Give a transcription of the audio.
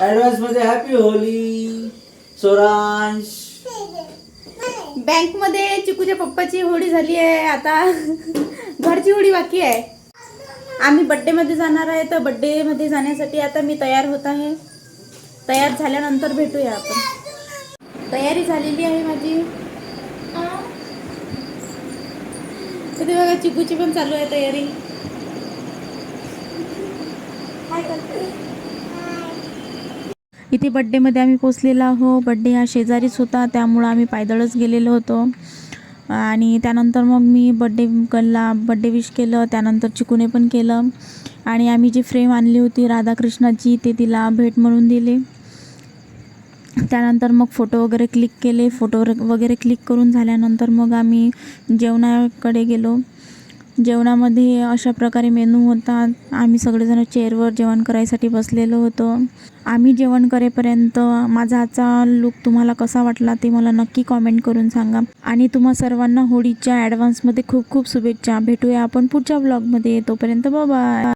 Advance मध्ये happy Holy Soransh. Bank मध्ये चिकूच्या पप्पाची होळी झाली आहे, आता घरची होळी बाकी आहे. आम्ही बड्डे मध्ये जाणार आहे, तर बड्डे मध्ये जाण्यासाठी आता मी तयार होत आहे. तयार झाल्यानंतर भेटूया आपण. तयारी झालेली आहे माझी. ते बघा चिकूची पण चालू आहे तयारी. इथे बड्डेमध्ये आम्ही पोचलेलो आहो. बड्डे हा शेजारीच होता, त्यामुळं आम्ही पायदळच गेलेलो होतो. आणि त्यानंतर मग मी बड्डे विश केलं. त्यानंतर चिकूने पण केलं. आणि आम्ही जी फ्रेम आणली होती राधाकृष्णाची, ते तिला भेट म्हणून दिली. त्यानंतर मग फोटो वगैरे क्लिक केले. फोटो वगैरे क्लिक करून झाल्यानंतर मग आम्ही जेवणाकडे गेलो. जेवणामध्ये अशा प्रकारे मेनू होता. आम्ही सगळेजण चेअरवर जेवण करायसाठी बसलेलो होतो. आम्ही जेवण करेपर्यंत माझा आजचा लूक तुम्हाला कसा वाटला ते मला नक्की कॉमेंट करून सांगा. आणि तुम्हा सर्वांना होळीच्या ॲडव्हान्समध्ये खूप खूप शुभेच्छा. भेटूया आपण पुढच्या ब्लॉगमध्ये. तोपर्यंत बाय.